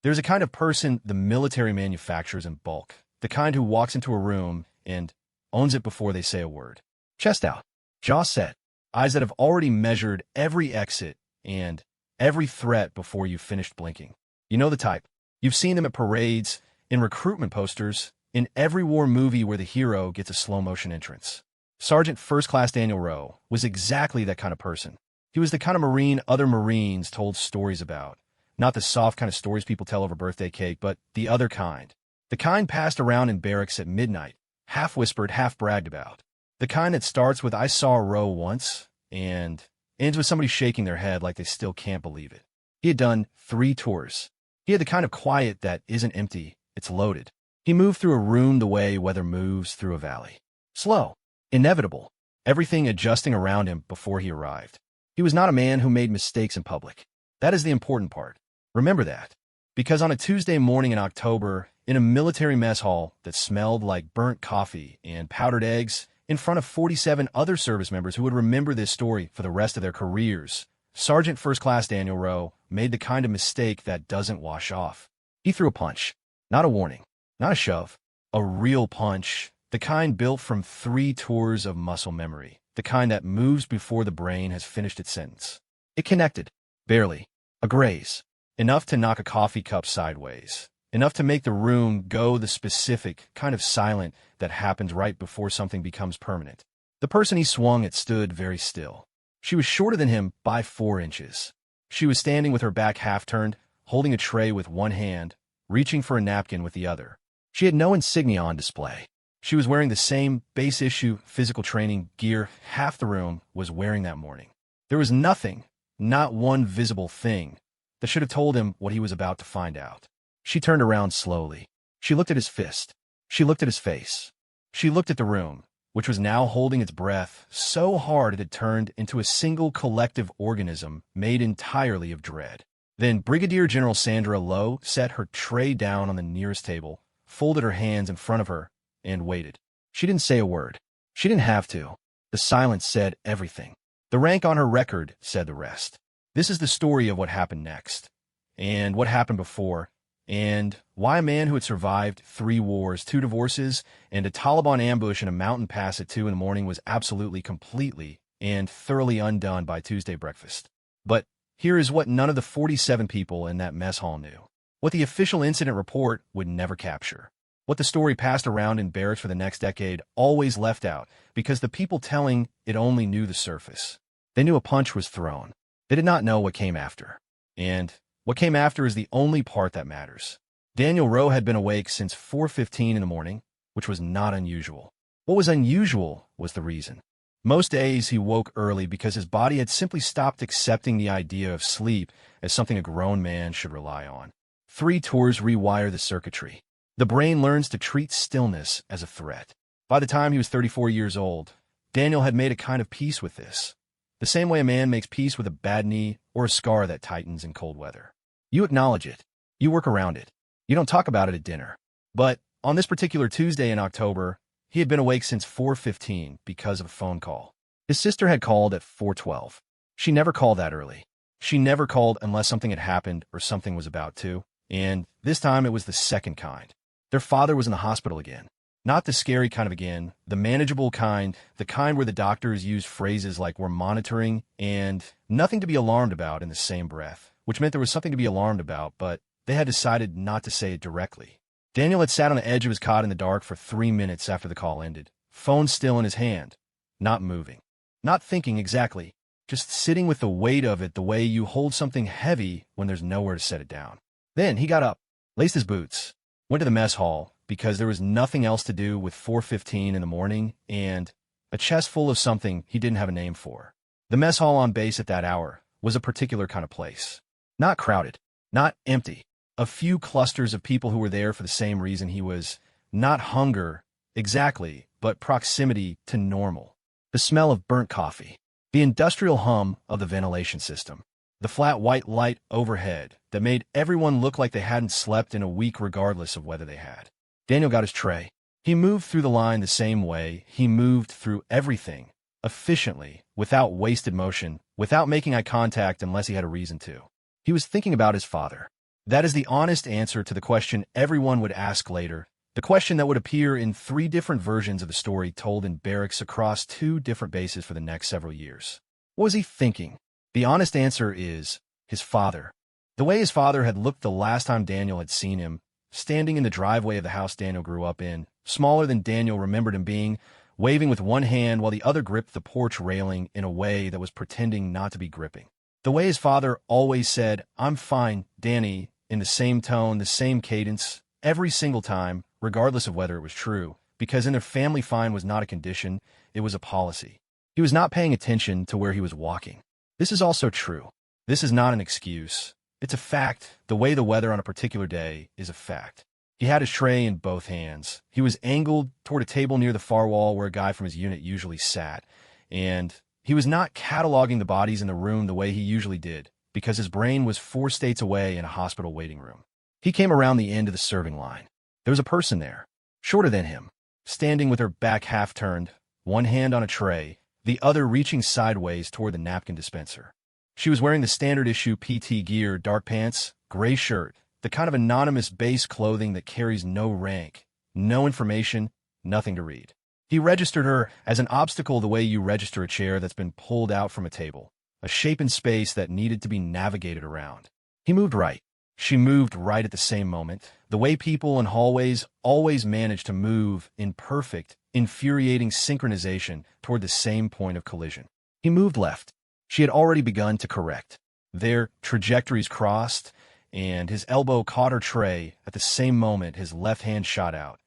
There's a kind of person the military manufactures in bulk, the kind who walks into a room and owns it before they say a word. Chest out, jaw set, eyes that have already measured every exit and every threat before you've finished blinking. You know the type. You've seen them at parades, in recruitment posters, in every war movie where the hero gets a slow-motion entrance. Sergeant First Class Daniel Rowe was exactly that kind of person. He was the kind of Marine other Marines told stories about. Not the soft kind of stories people tell over birthday cake, but the other kind. The kind passed around in barracks at midnight, half whispered, half bragged about. The kind that starts with, "I saw Rowe once," and ends with somebody shaking their head like they still can't believe it. He had done 3 tours. He had the kind of quiet that isn't empty, it's loaded. He moved through a room the way weather moves through a valley. Slow, inevitable, everything adjusting around him before he arrived. He was not a man who made mistakes in public. That is the important part. Remember that. Because on a Tuesday morning in October, in a military mess hall that smelled like burnt coffee and powdered eggs, in front of 47 other service members who would remember this story for the rest of their careers, Sergeant First Class Daniel Rowe made the kind of mistake that doesn't wash off. He threw a punch. Not a warning. Not a shove. A real punch. The kind built from 3 tours of muscle memory. The kind that moves before the brain has finished its sentence. It connected. Barely. A graze. Enough to knock a coffee cup sideways. Enough to make the room go, the specific, kind of silent that happens right before something becomes permanent. The person he swung at stood very still. She was shorter than him by 4 inches. She was standing with her back half-turned, holding a tray with one hand, reaching for a napkin with the other. She had no insignia on display. She was wearing the same base-issue physical training gear half the room was wearing that morning. There was nothing, not one visible thing, that should have told him what he was about to find out. She turned around slowly. She looked at his fist. She looked at his face. She looked at the room, which was now holding its breath so hard it had turned into a single collective organism made entirely of dread. Then Brigadier General Sandra Lowe set her tray down on the nearest table, folded her hands in front of her, and waited. She didn't say a word. She didn't have to. The silence said everything. The rank on her record said the rest. This is the story of what happened next, and what happened before, and why a man who had survived 3 wars, 2 divorces, and a Taliban ambush in a mountain pass at 2 in the morning was absolutely, completely, and thoroughly undone by Tuesday breakfast. But here is what none of the 47 people in that mess hall knew. What the official incident report would never capture. What the story passed around in barracks for the next decade always left out, because the people telling it only knew the surface. They knew a punch was thrown. They did not know what came after. And what came after is the only part that matters. Daniel Rowe had been awake since 4:15 in the morning, which was not unusual. What was unusual was the reason. Most days he woke early because his body had simply stopped accepting the idea of sleep as something a grown man should rely on. 3 tours rewire the circuitry. The brain learns to treat stillness as a threat. By the time he was 34 years old, Daniel had made a kind of peace with this. The same way a man makes peace with a bad knee or a scar that tightens in cold weather. You acknowledge it. You work around it. You don't talk about it at dinner. But on this particular Tuesday in October, he had been awake since 4:15 because of a phone call. His sister had called at 4:12. She never called that early. She never called unless something had happened or something was about to, and this time it was the second kind. Their father was in the hospital again. Not the scary kind of again, the manageable kind, the kind where the doctors use phrases like "we're monitoring" and "nothing to be alarmed about" in the same breath, which meant there was something to be alarmed about, but they had decided not to say it directly. Daniel had sat on the edge of his cot in the dark for 3 minutes after the call ended, phone still in his hand, not moving, not thinking exactly, just sitting with the weight of it the way you hold something heavy when there's nowhere to set it down. Then he got up, laced his boots, went to the mess hall, because there was nothing else to do with 4:15 in the morning and a chest full of something he didn't have a name for. The mess hall on base at that hour was a particular kind of place. Not crowded, not empty. A few clusters of people who were there for the same reason he was. Not hunger, exactly, but proximity to normal. The smell of burnt coffee. The industrial hum of the ventilation system. The flat white light overhead that made everyone look like they hadn't slept in a week regardless of whether they had. Daniel got his tray. He moved through the line the same way he moved through everything, efficiently, without wasted motion, without making eye contact unless he had a reason to. He was thinking about his father. That is the honest answer to the question everyone would ask later, the question that would appear in 3 different versions of the story told in barracks across 2 different bases for the next several years. What was he thinking? The honest answer is his father. The way his father had looked the last time Daniel had seen him, standing in the driveway of the house Daniel grew up in, smaller than Daniel remembered him being, waving with one hand while the other gripped the porch railing in a way that was pretending not to be gripping. The way his father always said, "I'm fine, Danny," in the same tone, the same cadence, every single time, regardless of whether it was true, because in their family fine was not a condition, it was a policy. He was not paying attention to where he was walking. This is also true. This is not an excuse. It's a fact. The way the weather on a particular day is a fact. He had his tray in both hands. He was angled toward a table near the far wall where a guy from his unit usually sat, and he was not cataloging the bodies in the room the way he usually did, because his brain was 4 states away in a hospital waiting room. He came around the end of the serving line. There was a person there, shorter than him, standing with her back half turned, one hand on a tray, the other reaching sideways toward the napkin dispenser. She was wearing the standard issue PT gear, dark pants, gray shirt, the kind of anonymous base clothing that carries no rank, no information, nothing to read. He registered her as an obstacle the way you register a chair that's been pulled out from a table, a shape in space that needed to be navigated around. He moved right. She moved right at the same moment, the way people in hallways always manage to move in perfect, infuriating synchronization toward the same point of collision. He moved left. She had already begun to correct. Their trajectories crossed, and his elbow caught her tray at the same moment his left hand shot out.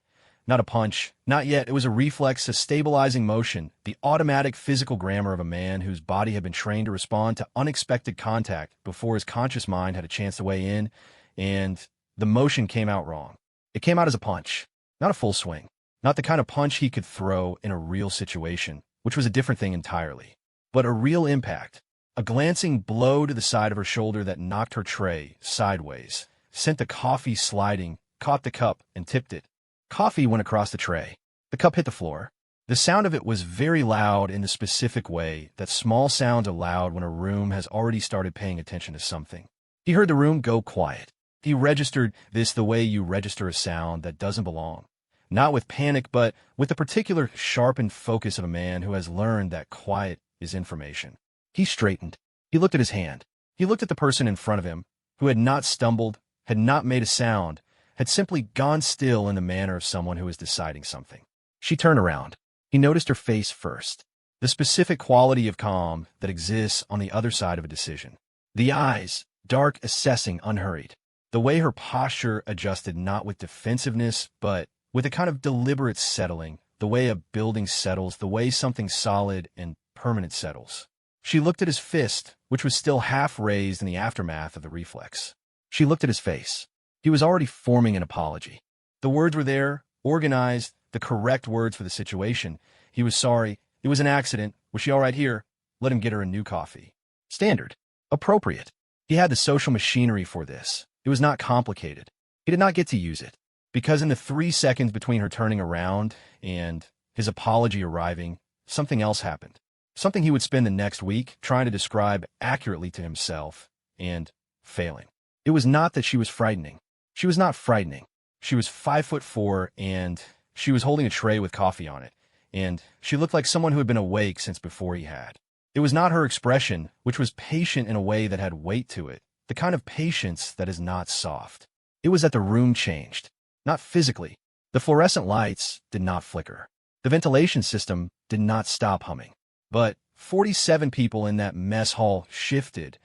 Not a punch, not yet. It was a reflex, a stabilizing motion, the automatic physical grammar of a man whose body had been trained to respond to unexpected contact before his conscious mind had a chance to weigh in, and the motion came out wrong. It came out as a punch, not a full swing, not the kind of punch he could throw in a real situation, which was a different thing entirely, but a real impact, a glancing blow to the side of her shoulder that knocked her tray sideways, sent the coffee sliding, caught the cup, and tipped it. Coffee went across the tray. The cup hit the floor. The sound of it was very loud in the specific way that small sounds are loud when a room has already started paying attention to something. He heard the room go quiet. He registered this the way you register a sound that doesn't belong. Not with panic, but with the particular sharpened focus of a man who has learned that quiet is information. He straightened. He looked at his hand. He looked at the person in front of him, who had not stumbled, had not made a sound, had simply gone still in the manner of someone who is deciding something. She turned around. He noticed her face first, the specific quality of calm that exists on the other side of a decision. The eyes, dark, assessing, unhurried. The way her posture adjusted not with defensiveness, but with a kind of deliberate settling, the way a building settles, the way something solid and permanent settles. She looked at his fist, which was still half raised in the aftermath of the reflex. She looked at his face. He was already forming an apology. The words were there, organized, the correct words for the situation. He was sorry. It was an accident. Was she all right here? Let him get her a new coffee. Standard. Appropriate. He had the social machinery for this. It was not complicated. He did not get to use it, because in the 3 seconds between her turning around and his apology arriving, something else happened. Something he would spend the next week trying to describe accurately to himself and failing. It was not that she was frightening. She was not frightening. She was 5'4", and she was holding a tray with coffee on it, and she looked like someone who had been awake since before he had. It was not her expression, which was patient in a way that had weight to it, the kind of patience that is not soft. It was that the room changed, not physically. The fluorescent lights did not flicker. The ventilation system did not stop humming. But 47 people in that mess hall shifted,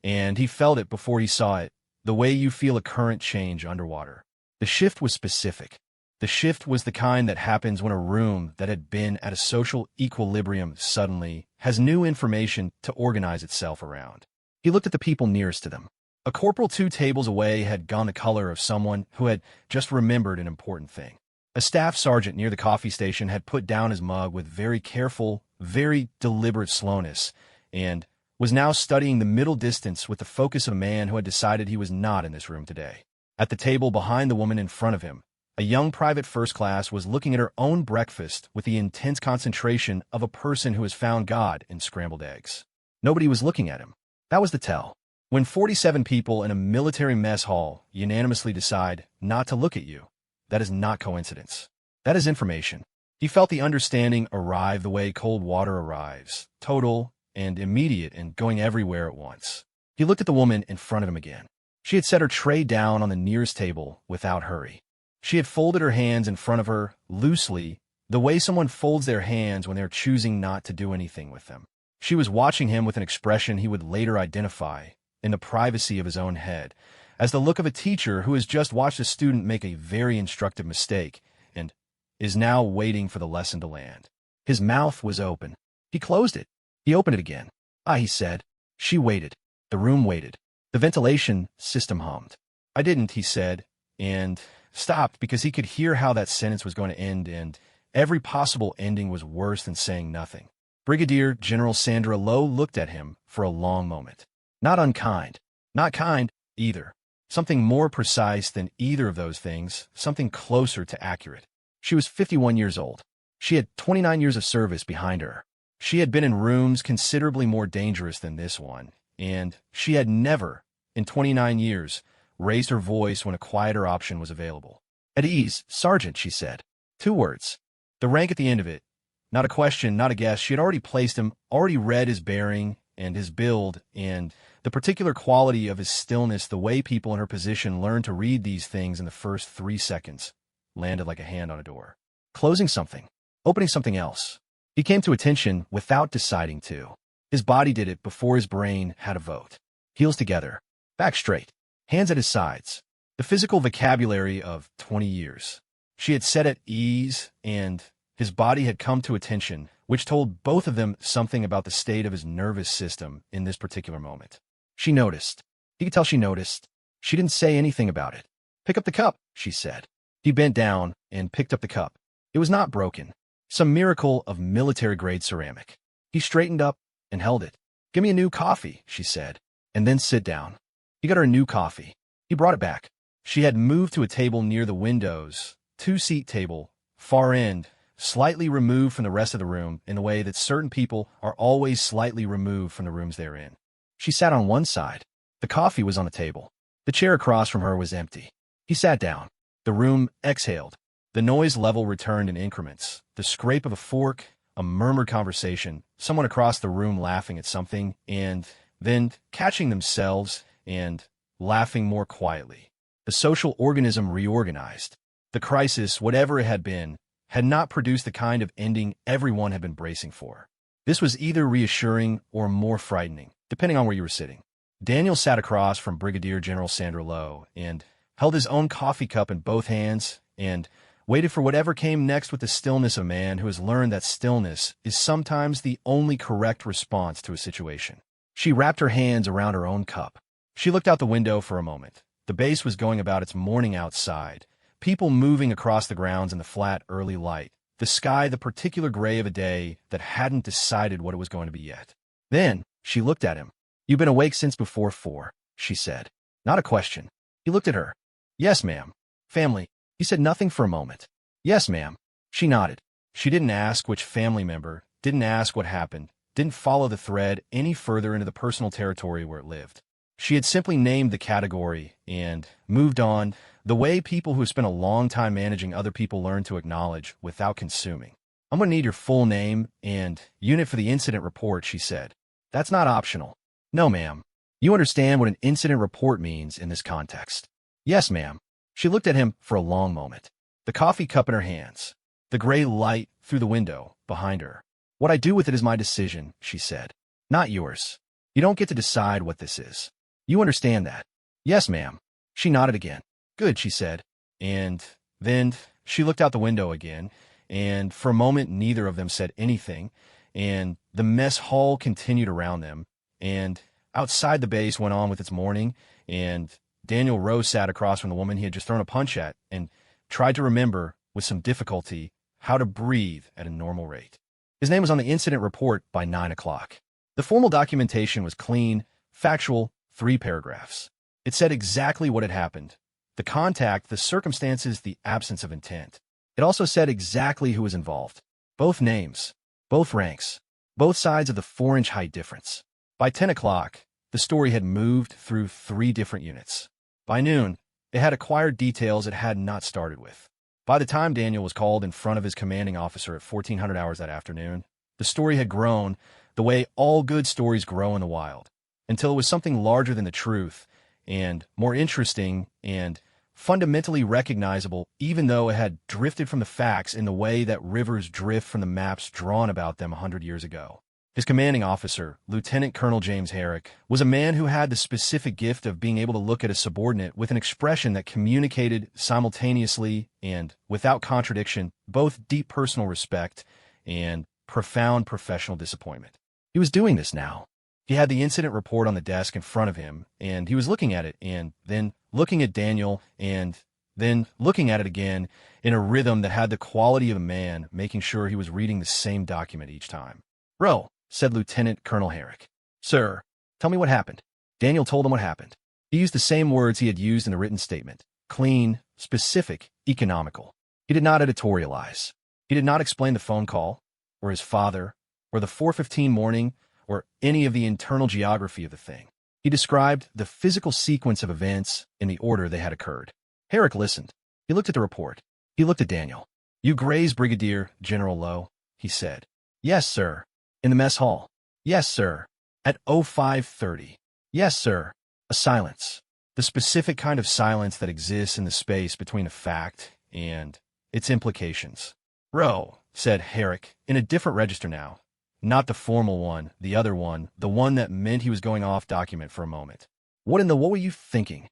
and he felt it before he saw it, the way you feel a current change underwater. The shift was specific. The shift was the kind that happens when a room that had been at a social equilibrium suddenly has new information to organize itself around. He looked at the people nearest to them. A corporal 2 tables away had gone the color of someone who had just remembered an important thing. A staff sergeant near the coffee station had put down his mug with very careful, very deliberate slowness, and was now studying the middle distance with the focus of a man who had decided he was not in this room today. At the table behind the woman in front of him, a young private first class was looking at her own breakfast with the intense concentration of a person who has found God in scrambled eggs. Nobody was looking at him. That was the tell. When 47 people in a military mess hall unanimously decide not to look at you, that is not coincidence. That is information. He felt the understanding arrive the way cold water arrives, total and immediate and going everywhere at once. He looked at the woman in front of him again. She had set her tray down on the nearest table without hurry. She had folded her hands in front of her, loosely, the way someone folds their hands when they are choosing not to do anything with them. She was watching him with an expression he would later identify, in the privacy of his own head, as the look of a teacher who has just watched a student make a very instructive mistake and is now waiting for the lesson to land. His mouth was open. He closed it. He opened it again. "Ah," he said. She waited. The room waited. The ventilation system hummed. "I didn't," he said, and stopped because he could hear how that sentence was going to end, and every possible ending was worse than saying nothing. Brigadier General Sandra Lowe looked at him for a long moment. Not unkind. Not kind, either. Something more precise than either of those things, something closer to accurate. She was 51 years old. She had 29 years of service behind her. She had been in rooms considerably more dangerous than this one, and she had never, in 29 years, raised her voice when a quieter option was available. "At ease, Sergeant," she said. 2 words. The rank at the end of it. Not a question, not a guess. She had already placed him, already read his bearing and his build, and the particular quality of his stillness, the way people in her position learn to read these things in the first 3 seconds, landed like a hand on a door. Closing something. Opening something else. He came to attention without deciding to. His body did it before his brain had a vote. Heels together. Back straight. Hands at his sides. The physical vocabulary of 20 years. She had set at ease, and his body had come to attention, which told both of them something about the state of his nervous system in this particular moment. She noticed. He could tell she noticed. She didn't say anything about it. "Pick up the cup," she said. He bent down and picked up the cup. It was not broken. Some miracle of military-grade ceramic. He straightened up and held it. "Give me a new coffee," she said, "and then sit down." He got her a new coffee. He brought it back. She had moved to a table near the windows, 2-seat table, far end, slightly removed from the rest of the room in the way that certain people are always slightly removed from the rooms they're in. She sat on one side. The coffee was on the table. The chair across from her was empty. He sat down. The room exhaled. The noise level returned in increments. The scrape of a fork, a murmured conversation, someone across the room laughing at something, and then catching themselves and laughing more quietly. The social organism reorganized. The crisis, whatever it had been, had not produced the kind of ending everyone had been bracing for. This was either reassuring or more frightening, depending on where you were sitting. Daniel sat across from Brigadier General Sandra Lowe and held his own coffee cup in both hands and waited for whatever came next with the stillness of a man who has learned that stillness is sometimes the only correct response to a situation. She wrapped her hands around her own cup. She looked out the window for a moment. The base was going about its morning outside, people moving across the grounds in the flat early light, the sky the particular gray of a day that hadn't decided what it was going to be yet. Then she looked at him. "You've been awake since before 4, she said. Not a question. He looked at her. "Yes, ma'am." "Family?" He said nothing for a moment. "Yes, ma'am." She nodded. She didn't ask which family member, didn't ask what happened, didn't follow the thread any further into the personal territory where it lived. She had simply named the category and moved on, the way people who have spent a long time managing other people learn to acknowledge without consuming. "I'm going to need your full name and unit for the incident report," she said. "That's not optional." "No, ma'am. You understand what an incident report means in this context." "Yes, ma'am." She looked at him for a long moment. The coffee cup in her hands. The gray light through the window behind her. "What I do with it is my decision," she said. "Not yours. You don't get to decide what this is. You understand that?" "Yes, ma'am." She nodded again. "Good," she said. And then she looked out the window again, and for a moment neither of them said anything, and the mess hall continued around them, and outside the base went on with its morning, and Daniel Rowe sat across from the woman he had just thrown a punch at and tried to remember, with some difficulty, how to breathe at a normal rate. His name was on the incident report by 9 o'clock. The formal documentation was clean, factual, 3 paragraphs. It said exactly what had happened. The contact, the circumstances, the absence of intent. It also said exactly who was involved. Both names, both ranks, both sides of the 4-inch height difference. By 10 o'clock, the story had moved through 3 different units. By noon, it had acquired details it had not started with. By the time Daniel was called in front of his commanding officer at 1400 hours that afternoon, the story had grown the way all good stories grow in the wild, until it was something larger than the truth, and more interesting and fundamentally recognizable, even though it had drifted from the facts in the way that rivers drift from the maps drawn about them 100 years ago. His commanding officer, Lieutenant Colonel James Herrick, was a man who had the specific gift of being able to look at a subordinate with an expression that communicated simultaneously and, without contradiction, both deep personal respect and profound professional disappointment. He was doing this now. He had the incident report on the desk in front of him, and he was looking at it, and then looking at Daniel, and then looking at it again in a rhythm that had the quality of a man making sure he was reading the same document each time. "Row," said Lieutenant Colonel Herrick. "Sir, tell me what happened." Daniel told him what happened. He used the same words he had used in the written statement: clean, specific, economical. He did not editorialize. He did not explain the phone call, or his father, or the 4:15 morning, or any of the internal geography of the thing. He described the physical sequence of events in the order they had occurred. Herrick listened. He looked at the report. He looked at Daniel. "You grazed Brigadier General Lowe," he said. "Yes, sir." "In the mess hall?" "Yes, sir." "At 05:30. "Yes, sir." A silence. The specific kind of silence that exists in the space between a fact and its implications. "Row," said Herrick, in a different register now. Not the formal one, the other one, the one that meant he was going off document for a moment. What were you thinking?"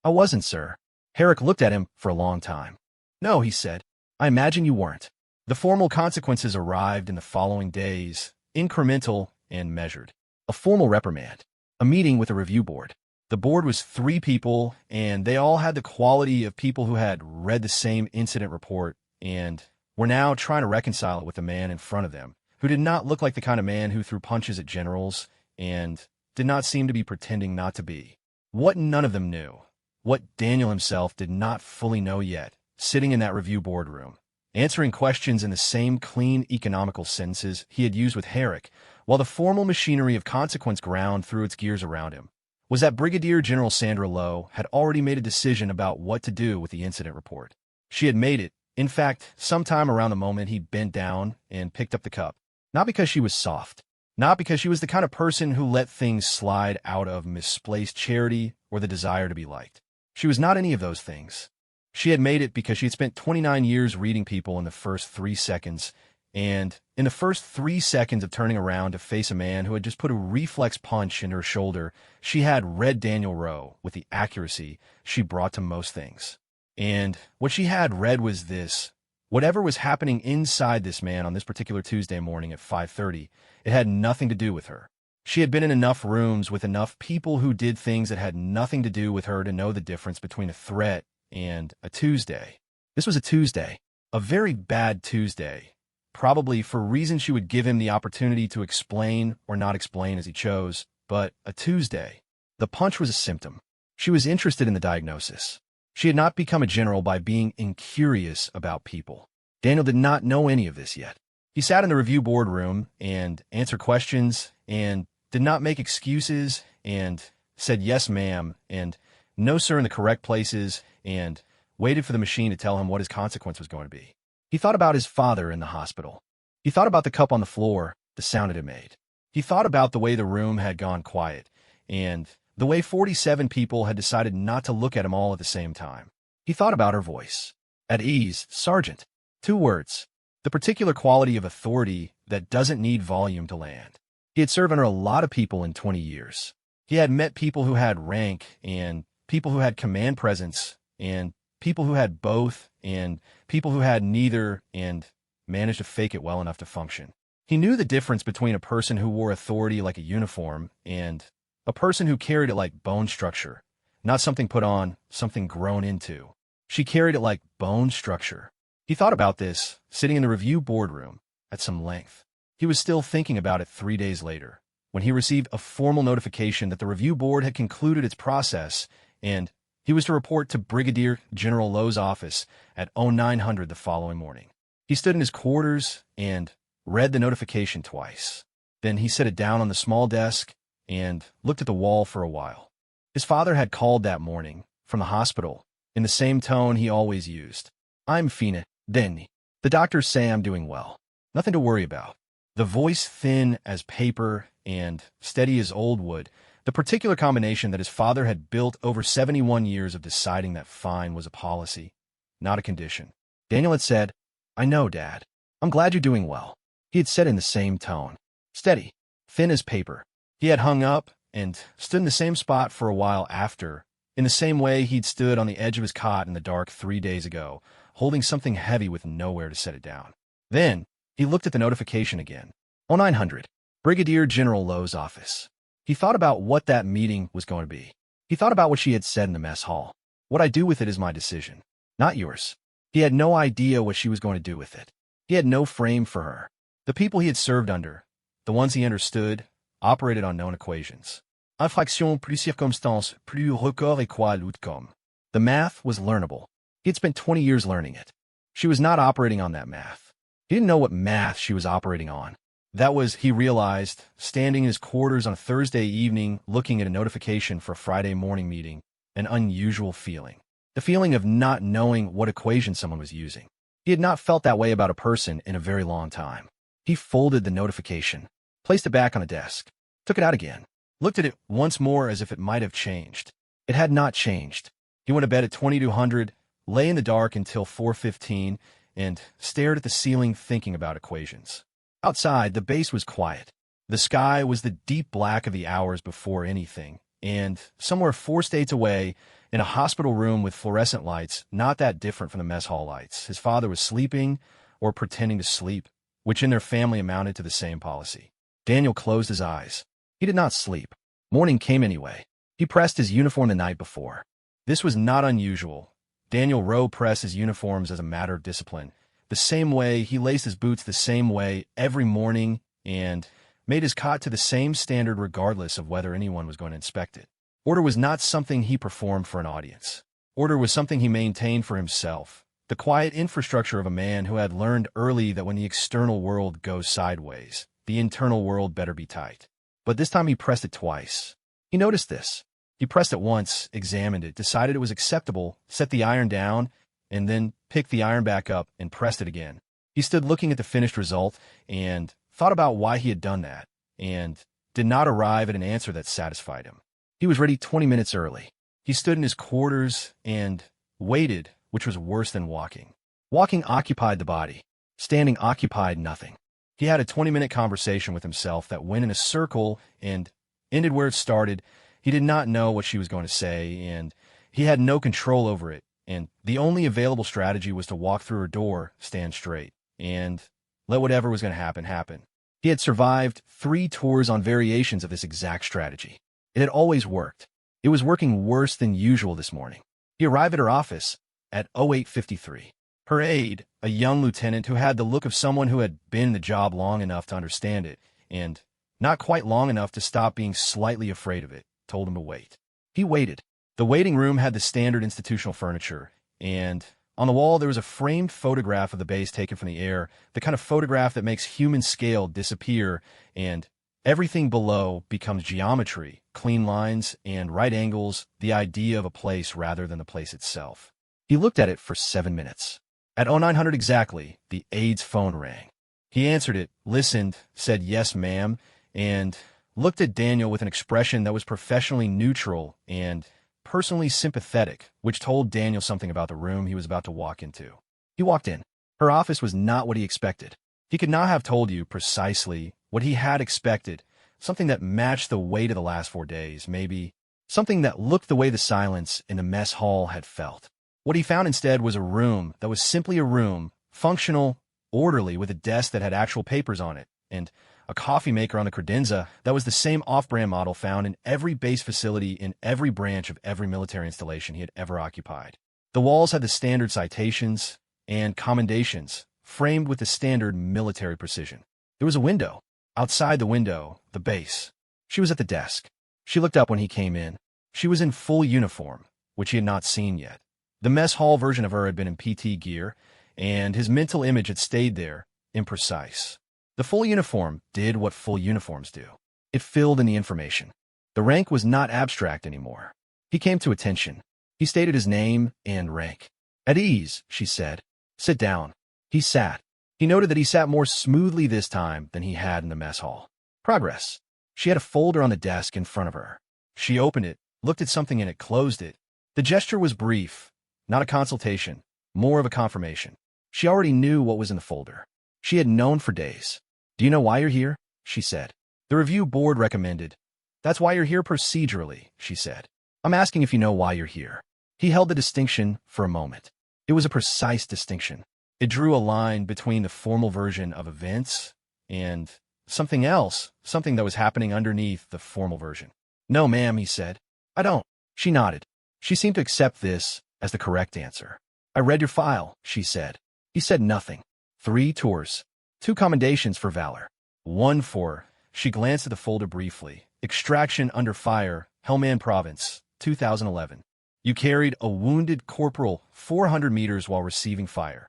"I wasn't, sir." Herrick looked at him for a long time. "No," he said. "I imagine you weren't." The formal consequences arrived in the following days, incremental and measured. A formal reprimand. A meeting with a review board. The board was 3 people, and they all had the quality of people who had read the same incident report and were now trying to reconcile it with the man in front of them, who did not look like the kind of man who threw punches at generals and did not seem to be pretending not to be. What none of them knew, what Daniel himself did not fully know yet, sitting in that review boardroom, answering questions in the same clean, economical sentences he had used with Herrick, while the formal machinery of consequence ground through its gears around him, was that Brigadier General Sandra Lowe had already made a decision about what to do with the incident report. She had made it, in fact, sometime around the moment he bent down and picked up the cup. Not because she was soft, not because she was the kind of person who let things slide out of misplaced charity or the desire to be liked. She was not any of those things. She had made it because she had spent 29 years reading people in the first 3 seconds, and in the first 3 seconds of turning around to face a man who had just put a reflex punch into her shoulder, she had read Daniel Rowe with the accuracy she brought to most things. And what she had read was this: whatever was happening inside this man on this particular Tuesday morning at 5:30, it had nothing to do with her. She had been in enough rooms with enough people who did things that had nothing to do with her to know the difference between a threat and a Tuesday. This was a Tuesday, a very bad Tuesday, probably for reasons she would give him the opportunity to explain or not explain as he chose, but a Tuesday. The punch was a symptom. She was interested in the diagnosis. She had not become a general by being incurious about people. Daniel did not know any of this yet. He sat in the review boardroom and answered questions and did not make excuses and said yes, ma'am, and no, sir, in the correct places, and waited for the machine to tell him what his consequence was going to be. He thought about his father in the hospital. He thought about the cup on the floor, the sound it had made. He thought about the way the room had gone quiet, and the way 47 people had decided not to look at him all at the same time. He thought about her voice. At ease, Sergeant. 2 words. The particular quality of authority that doesn't need volume to land. He had served under a lot of people in 20 years. He had met people who had rank, and people who had command presence, and people who had both, and people who had neither, and managed to fake it well enough to function. He knew the difference between a person who wore authority like a uniform and a person who carried it like bone structure, not something put on, something grown into. She carried it like bone structure. He thought about this, sitting in the review boardroom, at some length. He was still thinking about it 3 days later, when he received a formal notification that the review board had concluded its process, and he was to report to Brigadier General Lowe's office at 0900 the following morning. He stood in his quarters and read the notification twice. Then he set it down on the small desk and looked at the wall for a while. His father had called that morning, from the hospital, in the same tone he always used. "I'm fine, Danny. The doctors say I'm doing well. Nothing to worry about." The voice thin as paper and steady as old wood, the particular combination that his father had built over 71 years of deciding that fine was a policy, not a condition. Daniel had said, "I know, Dad. I'm glad you're doing well." He had said in the same tone. Steady, thin as paper. He had hung up and stood in the same spot for a while after, in the same way he'd stood on the edge of his cot in the dark 3 days ago, holding something heavy with nowhere to set it down. Then, he looked at the notification again. 0900, Brigadier General Lowe's office. He thought about what that meeting was going to be. He thought about what she had said in the mess hall. "What I do with it is my decision, not yours." He had no idea what she was going to do with it. He had no frame for her. The people he had served under, the ones he understood, operated on known equations. Infraction plus circonstance plus record égale outcome. The math was learnable. He had spent 20 years learning it. She was not operating on that math. He didn't know what math she was operating on. That was, he realized, standing in his quarters on a Thursday evening looking at a notification for a Friday morning meeting, an unusual feeling. The feeling of not knowing what equation someone was using. He had not felt that way about a person in a very long time. He folded the notification, placed it back on the desk, took it out again, looked at it once more as if it might have changed. It had not changed. He went to bed at 2200, lay in the dark until 4:15, and stared at the ceiling thinking about equations. Outside, the base was quiet. The sky was the deep black of the hours before anything, and somewhere 4 states away, in a hospital room with fluorescent lights, not that different from the mess hall lights, his father was sleeping or pretending to sleep, which in their family amounted to the same policy. Daniel closed his eyes. He did not sleep. Morning came anyway. He pressed his uniform the night before. This was not unusual. Daniel Rowe pressed his uniforms as a matter of discipline. The same way, he laced his boots the same way every morning and made his cot to the same standard regardless of whether anyone was going to inspect it. Order was not something he performed for an audience. Order was something he maintained for himself, the quiet infrastructure of a man who had learned early that when the external world goes sideways, the internal world better be tight. But this time he pressed it twice. He noticed this. He pressed it once, examined it, decided it was acceptable, set the iron down, and then picked the iron back up and pressed it again. He stood looking at the finished result and thought about why he had done that, and did not arrive at an answer that satisfied him. He was ready 20 minutes early. He stood in his quarters and waited, which was worse than walking. Walking occupied the body. Standing occupied nothing. He had a 20-minute conversation with himself that went in a circle and ended where it started. He did not know what she was going to say, and he had no control over it, and the only available strategy was to walk through her door, stand straight, and let whatever was going to happen happen. He had survived 3 tours on variations of this exact strategy. It had always worked. It was working worse than usual this morning. He arrived at her office at 08:53. Her aide, a young lieutenant who had the look of someone who had been in the job long enough to understand it, and not quite long enough to stop being slightly afraid of it, told him to wait. He waited. The waiting room had the standard institutional furniture, and on the wall there was a framed photograph of the base taken from the air, the kind of photograph that makes human scale disappear, and everything below becomes geometry, clean lines, and right angles, the idea of a place rather than the place itself. He looked at it for 7 minutes. At 0900 exactly, the aide's phone rang. He answered it, listened, said yes, ma'am, and looked at Daniel with an expression that was professionally neutral and personally sympathetic, which told Daniel something about the room he was about to walk into. He walked in. Her office was not what he expected. He could not have told you precisely what he had expected, something that matched the weight of the last 4 days, maybe something that looked the way the silence in the mess hall had felt. What he found instead was a room that was simply a room, functional, orderly, with a desk that had actual papers on it, and a coffee maker on the credenza that was the same off-brand model found in every base facility in every branch of every military installation he had ever occupied. The walls had the standard citations and commendations, framed with the standard military precision. There was a window. Outside the window, the base. She was at the desk. She looked up when he came in. She was in full uniform, which he had not seen yet. The mess hall version of her had been in PT gear, and his mental image had stayed there, imprecise. The full uniform did what full uniforms do. It filled in the information. The rank was not abstract anymore. He came to attention. He stated his name and rank. At ease, she said. Sit down. He sat. He noted that he sat more smoothly this time than he had in the mess hall. Progress. She had a folder on the desk in front of her. She opened it, looked at something in it, closed it. The gesture was brief, not a consultation, more of a confirmation. She already knew what was in the folder. She had known for days. Do you know why you're here? She said. The review board recommended. That's why you're here procedurally, she said. I'm asking if you know why you're here. He held the distinction for a moment. It was a precise distinction. It drew a line between the formal version of events and something else, something that was happening underneath the formal version. No, ma'am, he said. I don't. She nodded. She seemed to accept this as the correct answer. I read your file, she said. He said nothing. 3 tours. 2 commendations for valor. 1 for, she glanced at the folder briefly, Extraction Under Fire, Helmand Province, 2011. You carried a wounded corporal 400 meters while receiving fire.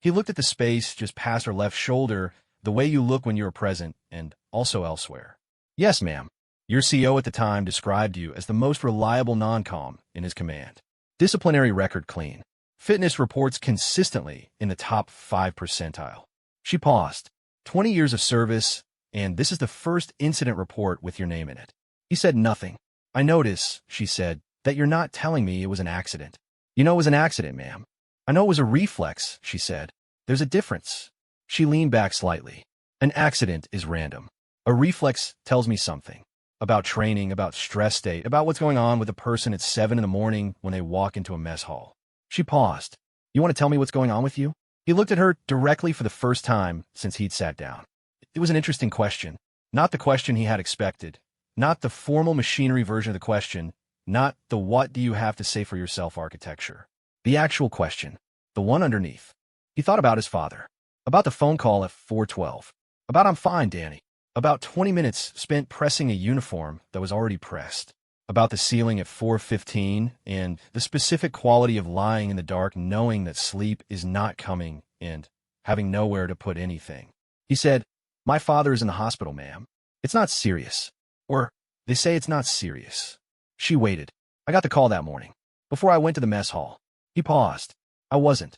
He looked at the space just past her left shoulder, the way you look when you are present, and also elsewhere. Yes, ma'am. Your CO at the time described you as the most reliable non-com in his command. Disciplinary record clean. Fitness reports consistently in the top 5 percentile. She paused. 20 years of service, and this is the first incident report with your name in it. He said nothing. I notice, she said, that you're not telling me it was an accident. You know it was an accident, ma'am. I know it was a reflex, she said. There's a difference. She leaned back slightly. An accident is random. A reflex tells me something. About training, about stress state, about what's going on with a person at 7 in the morning when they walk into a mess hall. She paused. You want to tell me what's going on with you? He looked at her directly for the first time since he'd sat down. It was an interesting question. Not the question he had expected. Not the formal machinery version of the question. Not the what do you have to say for yourself architecture. The actual question. The one underneath. He thought about his father. About the phone call at 4:12. About I'm fine, Danny. About 20 minutes spent pressing a uniform that was already pressed. About the ceiling at 4:15 and the specific quality of lying in the dark knowing that sleep is not coming and having nowhere to put anything. He said, my father is in the hospital, ma'am. It's not serious. Or, they say it's not serious. She waited. I got the call that morning. Before I went to the mess hall. He paused. I wasn't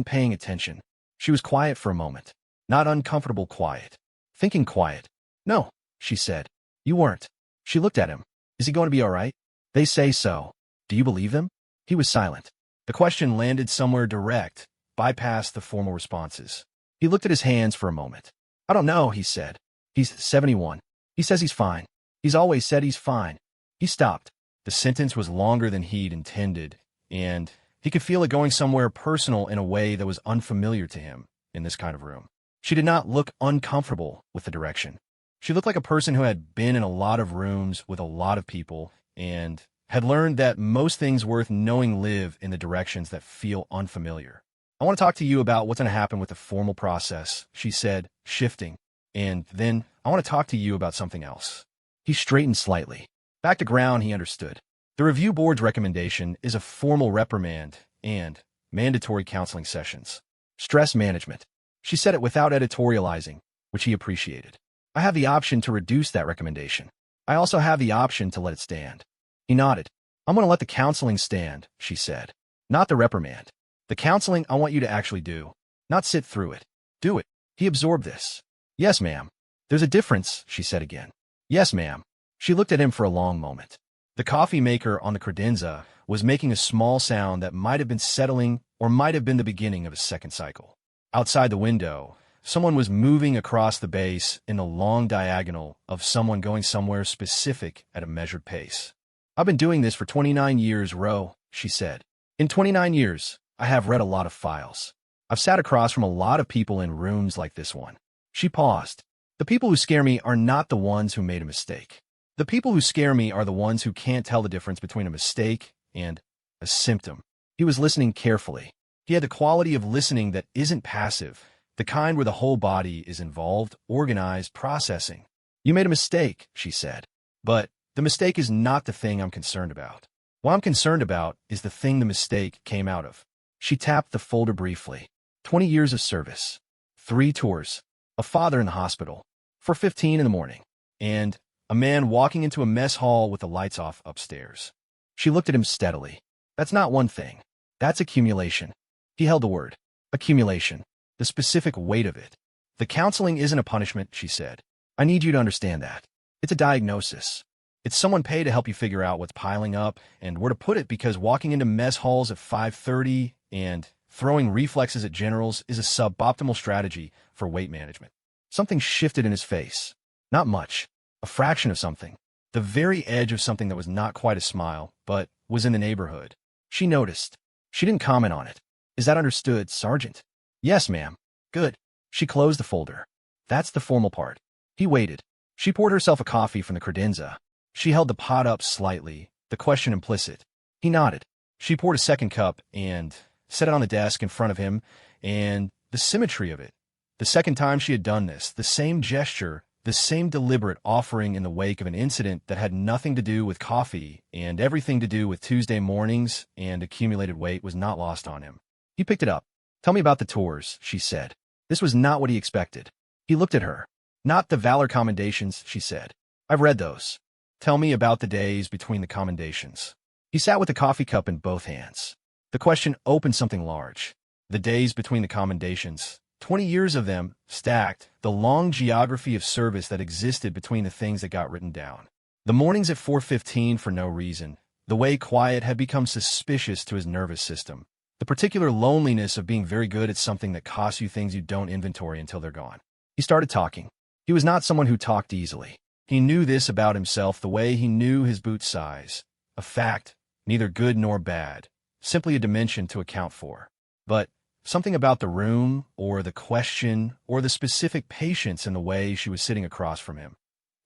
paying attention. She was quiet for a moment. Not uncomfortable quiet. Thinking quiet. No, she said. You weren't. She looked at him. Is he going to be all right? They say so. Do you believe them? He was silent. The question landed somewhere direct, bypassed the formal responses. He looked at his hands for a moment. I don't know, he said. He's 71. He says he's fine. He's always said he's fine. He stopped. The sentence was longer than he'd intended, and he could feel it going somewhere personal in a way that was unfamiliar to him in this kind of room. She did not look uncomfortable with the direction. She looked like a person who had been in a lot of rooms with a lot of people and had learned that most things worth knowing live in the directions that feel unfamiliar. I want to talk to you about what's going to happen with the formal process, she said, shifting. And then I want to talk to you about something else. He straightened slightly. Back to ground, he understood. The review board's recommendation is a formal reprimand and mandatory counseling sessions. Stress management. She said it without editorializing, which he appreciated. I have the option to reduce that recommendation. I also have the option to let it stand. He nodded. I'm going to let the counseling stand, she said. Not the reprimand. The counseling I want you to actually do. Not sit through it. Do it. He absorbed this. Yes, ma'am. There's a difference, she said again. Yes, ma'am. She looked at him for a long moment. The coffee maker on the credenza was making a small sound that might have been settling or might have been the beginning of a second cycle. Outside the window, someone was moving across the base in a long diagonal of someone going somewhere specific at a measured pace. I've been doing this for 29 years, Ro, she said. In 29 years, I have read a lot of files. I've sat across from a lot of people in rooms like this one. She paused. The people who scare me are not the ones who made a mistake. The people who scare me are the ones who can't tell the difference between a mistake and a symptom. He was listening carefully. He had the quality of listening that isn't passive, the kind where the whole body is involved, organized, processing. You made a mistake, she said. But the mistake is not the thing I'm concerned about. What I'm concerned about is the thing the mistake came out of. She tapped the folder briefly. 20 years of service. 3 tours. A father in the hospital. 4:15 in the morning. and a man walking into a mess hall with the lights off upstairs. She looked at him steadily. That's not one thing. That's accumulation. He held the word. Accumulation. The specific weight of it. The counseling isn't a punishment, she said. I need you to understand that. It's a diagnosis. It's someone paid to help you figure out what's piling up and where to put it, because walking into mess halls at 5:30 and throwing reflexes at generals is a suboptimal strategy for weight management. Something shifted in his face. Not much. A fraction of something. The very edge of something that was not quite a smile, but was in the neighborhood. She noticed. She didn't comment on it. Is that understood, Sergeant? Yes, ma'am. Good. She closed the folder. That's the formal part. He waited. She poured herself a coffee from the credenza. She held the pot up slightly, the question implicit. He nodded. She poured a second cup and set it on the desk in front of him, and the symmetry of it. The second time she had done this, the same gesture, the same deliberate offering in the wake of an incident that had nothing to do with coffee and everything to do with Tuesday mornings and accumulated weight, was not lost on him. He picked it up. Tell me about the tours, she said. This was not what he expected. He looked at her. Not the valor commendations, she said. I've read those. Tell me about the days between the commendations. He sat with the coffee cup in both hands. The question opened something large. The days between the commendations. 20 years of them, stacked, the long geography of service that existed between the things that got written down. The mornings at 4:15 for no reason, the way quiet had become suspicious to his nervous system, the particular loneliness of being very good at something that costs you things you don't inventory until they're gone. He started talking. He was not someone who talked easily. He knew this about himself the way he knew his boot size. A fact, neither good nor bad, simply a dimension to account for. But something about the room, or the question, or the specific patience in the way she was sitting across from him.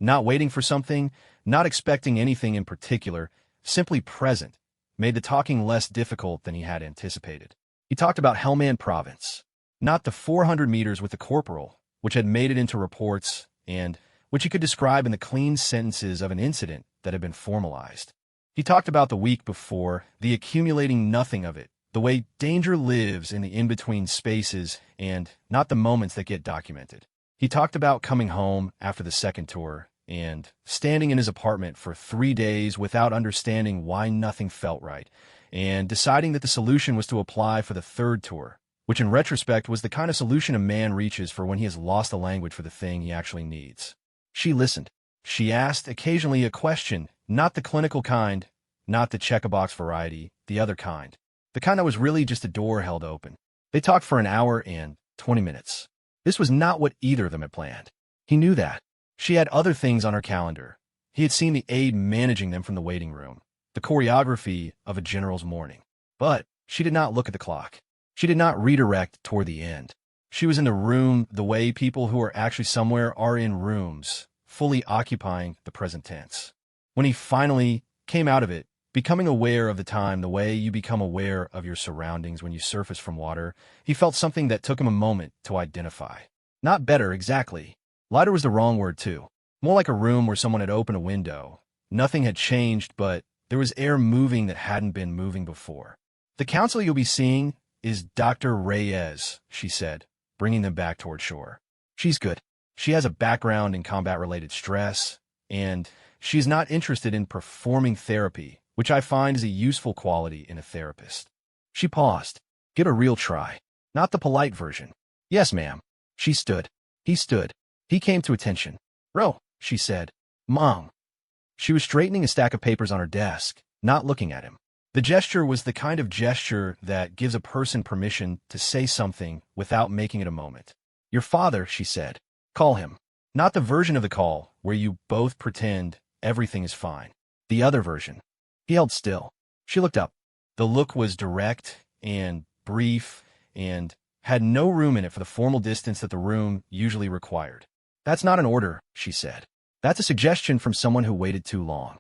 Not waiting for something, not expecting anything in particular, simply present, made the talking less difficult than he had anticipated. He talked about Helmand Province, not the 400 meters with the corporal, which had made it into reports, and which he could describe in the clean sentences of an incident that had been formalized. He talked about the week before, the accumulating nothing of it, the way danger lives in the in-between spaces and not the moments that get documented. He talked about coming home after the second tour and standing in his apartment for 3 days without understanding why nothing felt right, and deciding that the solution was to apply for the third tour, which in retrospect was the kind of solution a man reaches for when he has lost the language for the thing he actually needs. She listened. She asked occasionally a question, not the clinical kind, not the check-a-box variety, the other kind. The kind that was really just a door held open. They talked for an hour and 20 minutes. This was not what either of them had planned. He knew that. She had other things on her calendar. He had seen the aide managing them from the waiting room, the choreography of a general's morning. But she did not look at the clock. She did not redirect toward the end. She was in the room the way people who are actually somewhere are in rooms, fully occupying the present tense. When he finally came out of it, becoming aware of the time the way you become aware of your surroundings when you surface from water, he felt something that took him a moment to identify. Not better, exactly. Lighter was the wrong word, too. More like a room where someone had opened a window. Nothing had changed, but there was air moving that hadn't been moving before. The counselor you'll be seeing is Dr. Reyes, she said, bringing them back toward shore. She's good. She has a background in combat-related stress, and she's not interested in performing therapy, which I find is a useful quality in a therapist. She paused. Give a real try. Not the polite version. Yes, ma'am. She stood. He stood. He came to attention. Ro, she said. Mom. She was straightening a stack of papers on her desk, not looking at him. The gesture was the kind of gesture that gives a person permission to say something without making it a moment. Your father, she said. Call him. Not the version of the call where you both pretend everything is fine. The other version. He held still. She looked up. The look was direct and brief and had no room in it for the formal distance that the room usually required. That's not an order, she said. That's a suggestion from someone who waited too long.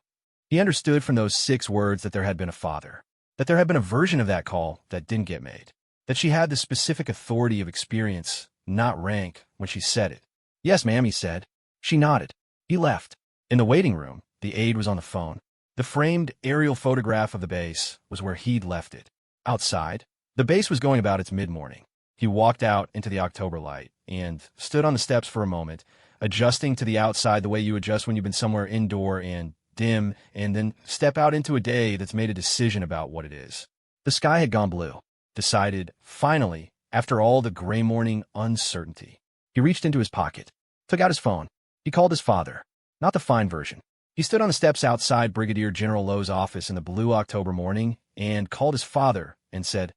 He understood from those 6 words that there had been a father, that there had been a version of that call that didn't get made, that she had the specific authority of experience, not rank, when she said it. Yes, ma'am, he said. She nodded. He left. In the waiting room, the aide was on the phone. The framed aerial photograph of the base was where he'd left it. Outside, the base was going about its mid-morning. He walked out into the October light and stood on the steps for a moment, adjusting to the outside the way you adjust when you've been somewhere indoor and dim, and then step out into a day that's made a decision about what it is. The sky had gone blue. Decided, finally, after all the gray morning uncertainty. He reached into his pocket, took out his phone. He called his father, not the fine version. He stood on the steps outside Brigadier General Lowe's office in the blue October morning and called his father and said,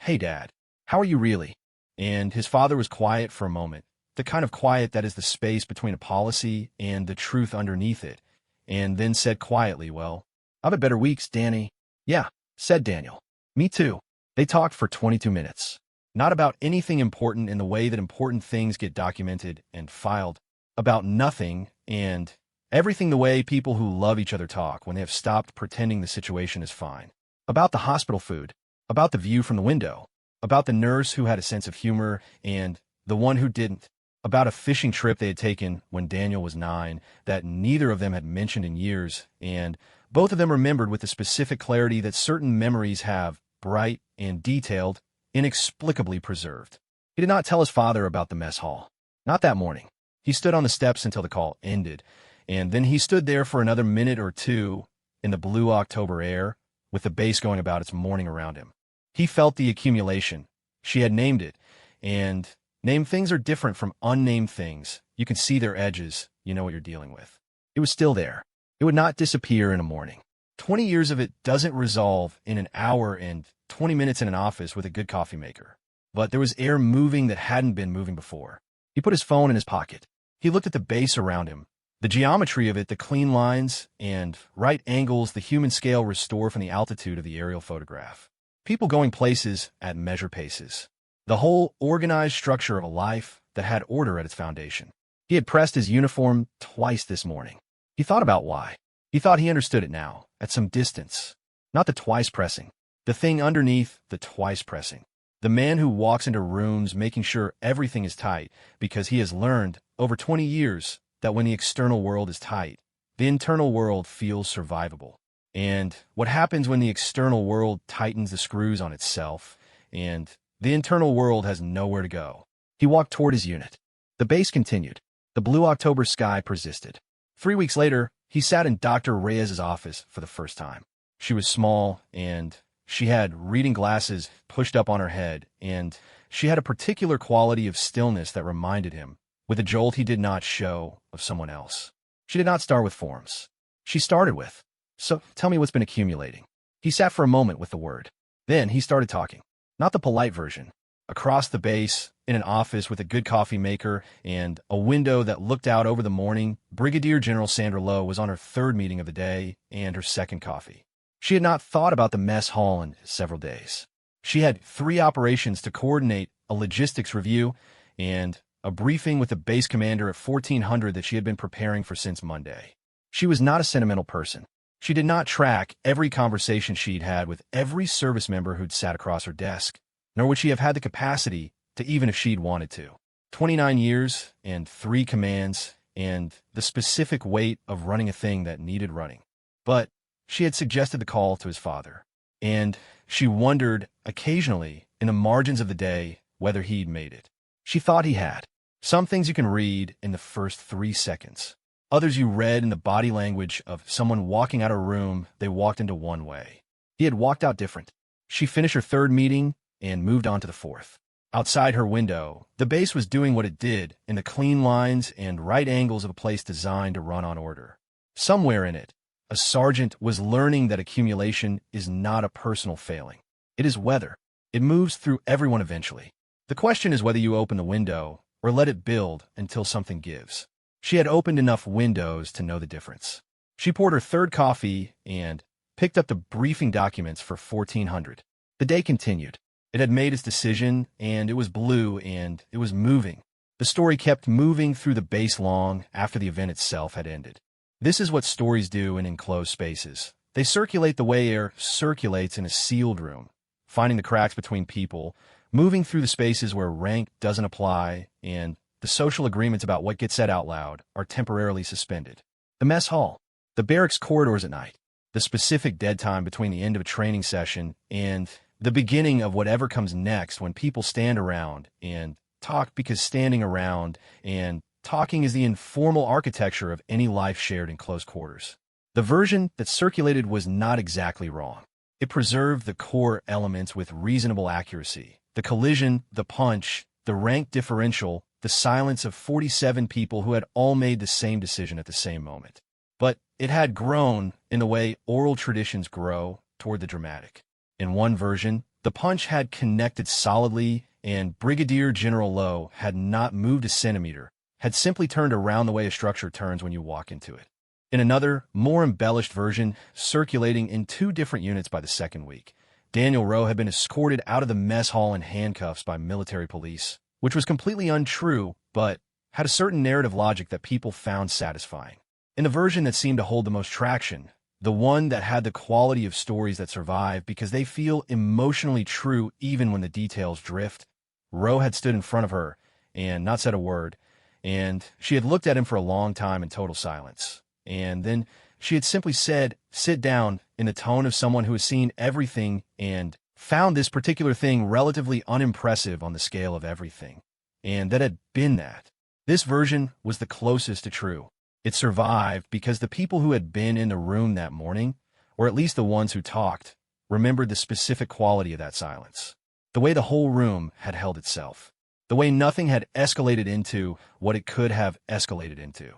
"Hey, Dad, how are you really?" And his father was quiet for a moment, the kind of quiet that is the space between a policy and the truth underneath it, and then said quietly, "Well, I've had better weeks, Danny." "Yeah," said Daniel. "Me too." They talked for 22 minutes. Not about anything important in the way that important things get documented and filed. About nothing and everything the way people who love each other talk when they have stopped pretending the situation is fine. About the hospital food. About the view from the window. About the nurse who had a sense of humor and the one who didn't. About a fishing trip they had taken when Daniel was 9 that neither of them had mentioned in years, and both of them remembered with the specific clarity that certain memories have, bright and detailed, inexplicably preserved. He did not tell his father about the mess hall. Not that morning. He stood on the steps until the call ended, and then he stood there for another minute or two in the blue October air, with the base going about its morning around him. He felt the accumulation. She had named it, and named things are different from unnamed things. You can see their edges. You know what you're dealing with. It was still there. It would not disappear in a morning. 20 years of it doesn't resolve in an hour and 20 minutes in an office with a good coffee maker. But there was air moving that hadn't been moving before. He put his phone in his pocket. He looked at the base around him. The geometry of it, the clean lines and right angles the human scale restore from the altitude of the aerial photograph. People going places at measure paces. The whole organized structure of a life that had order at its foundation. He had pressed his uniform twice this morning. He thought about why. He thought he understood it now, at some distance. Not the twice pressing. The thing underneath the twice pressing. The man who walks into rooms making sure everything is tight because he has learned over 20 years that when the external world is tight, the internal world feels survivable. And what happens when the external world tightens the screws on itself and the internal world has nowhere to go? He walked toward his unit. The base continued. The blue October sky persisted. 3 weeks later, he sat in Dr. Reyes's office for the first time. She was small, and she had reading glasses pushed up on her head, and she had a particular quality of stillness that reminded him, with a jolt he did not show, of someone else. She did not start with forms. She started with, "So, tell me what's been accumulating." He sat for a moment with the word. Then he started talking. Not the polite version. Across the base, in an office with a good coffee maker and a window that looked out over the morning, Brigadier General Sandra Lowe was on her 3rd meeting of the day and her 2nd coffee. She had not thought about the mess hall in several days. She had 3 operations to coordinate, a logistics review, and a briefing with the base commander at 1400 that she had been preparing for since Monday. She was not a sentimental person. She did not track every conversation she'd had with every service member who'd sat across her desk, nor would she have had the capacity to, even if she'd wanted to. 29 years and 3 commands and the specific weight of running a thing that needed running. But she had suggested the call to his father, and she wondered occasionally in the margins of the day whether he'd made it. She thought he had. Some things you can read in the first 3 seconds. Others you read in the body language of someone walking out of a room they walked into one way. He had walked out different. She finished her 3rd meeting and moved on to the 4th. Outside her window, the base was doing what it did in the clean lines and right angles of a place designed to run on order. Somewhere in it, a sergeant was learning that accumulation is not a personal failing. It is weather. It moves through everyone eventually. The question is whether you open the window or let it build until something gives. She had opened enough windows to know the difference. She poured her 3rd coffee and picked up the briefing documents for 1400. The day continued. It had made its decision, and it was blue, and it was moving. The story kept moving through the base long after the event itself had ended. This is what stories do in enclosed spaces. They circulate the way air circulates in a sealed room, finding the cracks between people, moving through the spaces where rank doesn't apply, and the social agreements about what gets said out loud are temporarily suspended. The mess hall, the barracks corridors at night, the specific dead time between the end of a training session and the beginning of whatever comes next when people stand around and talk because standing around and talking is the informal architecture of any life shared in close quarters. The version that circulated was not exactly wrong. It preserved the core elements with reasonable accuracy. The collision, the punch, the rank differential, the silence of 47 people who had all made the same decision at the same moment. But it had grown in the way oral traditions grow toward the dramatic. In one version, the punch had connected solidly, and Brigadier General Lowe had not moved a centimeter, had simply turned around the way a structure turns when you walk into it. In another, more embellished version, circulating in 2 different units by the second week, Daniel Rowe had been escorted out of the mess hall in handcuffs by military police, which was completely untrue, but had a certain narrative logic that people found satisfying. In the version that seemed to hold the most traction, the one that had the quality of stories that survive because they feel emotionally true even when the details drift, Rowe had stood in front of her and not said a word, and she had looked at him for a long time in total silence. And then she had simply said, "Sit down," in the tone of someone who has seen everything and found this particular thing relatively unimpressive on the scale of everything. And that had been that. This version was the closest to true. It survived because the people who had been in the room that morning, or at least the ones who talked, remembered the specific quality of that silence. The way the whole room had held itself. The way nothing had escalated into what it could have escalated into.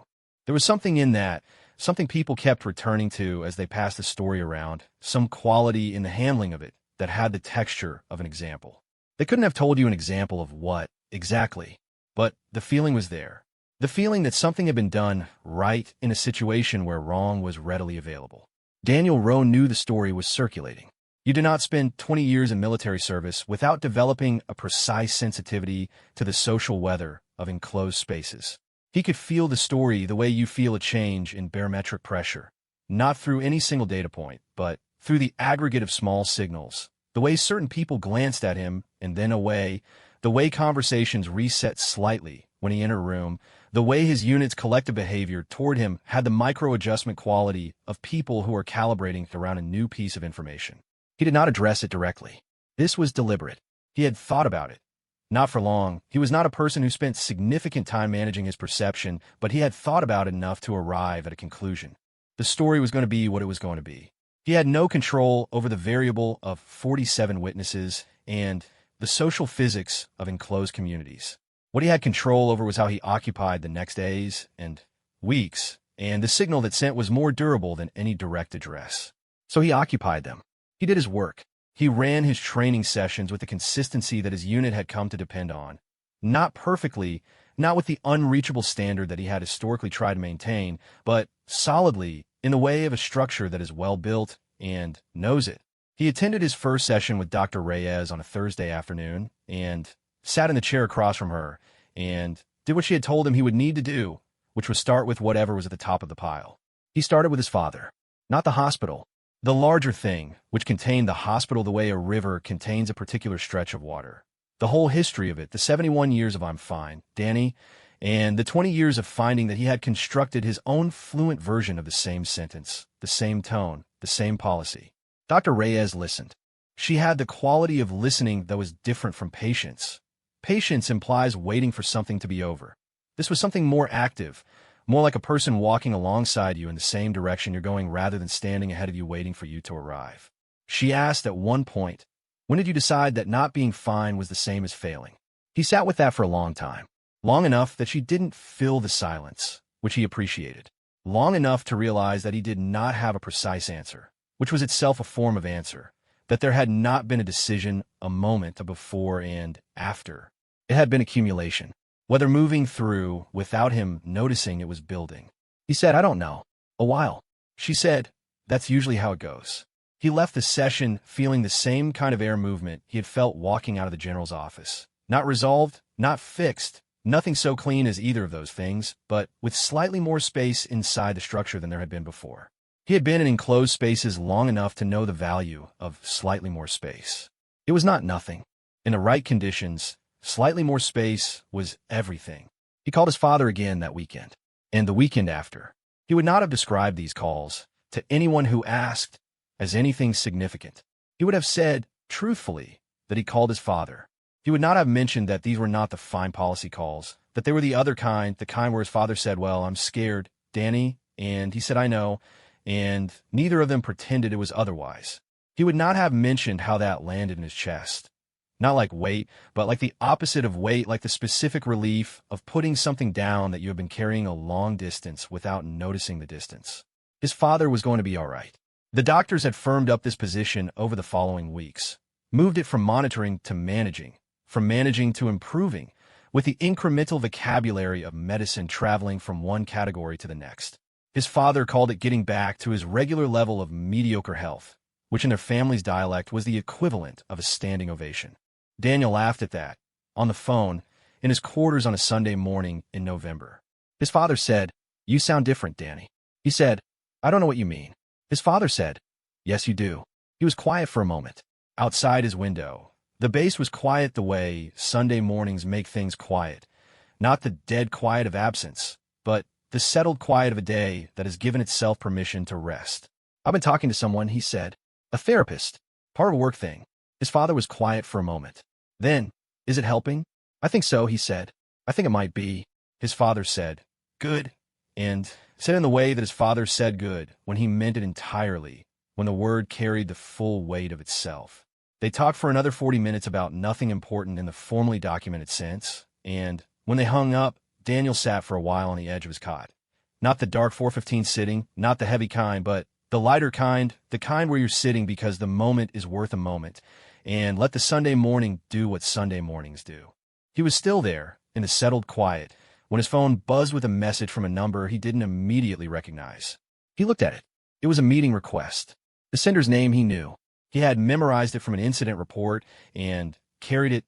There was something in that, something people kept returning to as they passed the story around, some quality in the handling of it that had the texture of an example. They couldn't have told you an example of what, exactly, but the feeling was there. The feeling that something had been done right in a situation where wrong was readily available. Daniel Rowe knew the story was circulating. You did not spend 20 years in military service without developing a precise sensitivity to the social weather of enclosed spaces. He could feel the story the way you feel a change in barometric pressure, not through any single data point, but through the aggregate of small signals, the way certain people glanced at him and then away, the way conversations reset slightly when he entered a room, the way his unit's collective behavior toward him had the micro-adjustment quality of people who are calibrating around a new piece of information. He did not address it directly. This was deliberate. He had thought about it. Not for long. He was not a person who spent significant time managing his perception, but he had thought about it enough to arrive at a conclusion. The story was going to be what it was going to be. He had no control over the variable of 47 witnesses and the social physics of enclosed communities. What he had control over was how he occupied the next days and weeks, and the signal that sent was more durable than any direct address. So he occupied them. He did his work. He ran his training sessions with the consistency that his unit had come to depend on. Not perfectly, not with the unreachable standard that he had historically tried to maintain, but solidly in the way of a structure that is well built and knows it. He attended his first session with Dr. Reyes on a Thursday afternoon and sat in the chair across from her and did what she had told him he would need to do, which was start with whatever was at the top of the pile. He started with his father, not the hospital. The larger thing, which contained the hospital the way a river contains a particular stretch of water. The whole history of it, the 71 years of I'm fine, Danny, and the 20 years of finding that he had constructed his own fluent version of the same sentence, the same tone, the same policy. Dr. Reyes listened. She had the quality of listening that was different from patience. Patience implies waiting for something to be over. This was something more active, more like a person walking alongside you in the same direction you're going rather than standing ahead of you waiting for you to arrive. She asked at one point, "When did you decide that not being fine was the same as failing?" He sat with that for a long time, long enough that she didn't fill the silence, which he appreciated, long enough to realize that he did not have a precise answer, which was itself a form of answer, that there had not been a decision, a moment of before and after. It had been accumulation. Whether moving through without him noticing it was building. He said, "I don't know. A while." She said, "That's usually how it goes." He left the session feeling the same kind of air movement he had felt walking out of the general's office. Not resolved, not fixed, nothing so clean as either of those things, but with slightly more space inside the structure than there had been before. He had been in enclosed spaces long enough to know the value of slightly more space. It was not nothing. In the right conditions, slightly more space was everything. He called his father again that weekend, and the weekend after. He would not have described these calls to anyone who asked as anything significant. He would have said, truthfully, that he called his father. He would not have mentioned that these were not the fine policy calls, that they were the other kind, the kind where his father said, "Well, I'm scared, Danny," and he said, "I know," and neither of them pretended it was otherwise. He would not have mentioned how that landed in his chest. Not like weight, but like the opposite of weight, like the specific relief of putting something down that you have been carrying a long distance without noticing the distance. His father was going to be all right. The doctors had firmed up this position over the following weeks, moved it from monitoring to managing, from managing to improving, with the incremental vocabulary of medicine traveling from one category to the next. His father called it getting back to his regular level of mediocre health, which in their family's dialect was the equivalent of a standing ovation. Daniel laughed at that, on the phone, in his quarters on a Sunday morning in November. His father said, "You sound different, Danny." He said, "I don't know what you mean." His father said, "Yes, you do." He was quiet for a moment. Outside his window, the base was quiet the way Sunday mornings make things quiet. Not the dead quiet of absence, but the settled quiet of a day that has given itself permission to rest. "I've been talking to someone," he said. "A therapist. Part of a work thing." His father was quiet for a moment. Then, "Is it helping?" "I think so," he said. "I think it might be." His father said, "Good," and said in the way that his father said good when he meant it entirely, when the word carried the full weight of itself. They talked for another 40 minutes about nothing important in the formally documented sense, and when they hung up, Daniel sat for a while on the edge of his cot. Not the dark 415 sitting, not the heavy kind, but the lighter kind, the kind where you're sitting because the moment is worth a moment, and let the Sunday morning do what Sunday mornings do. He was still there, in the settled quiet, when his phone buzzed with a message from a number he didn't immediately recognize. He looked at it. It was a meeting request. The sender's name he knew. He had memorized it from an incident report and carried it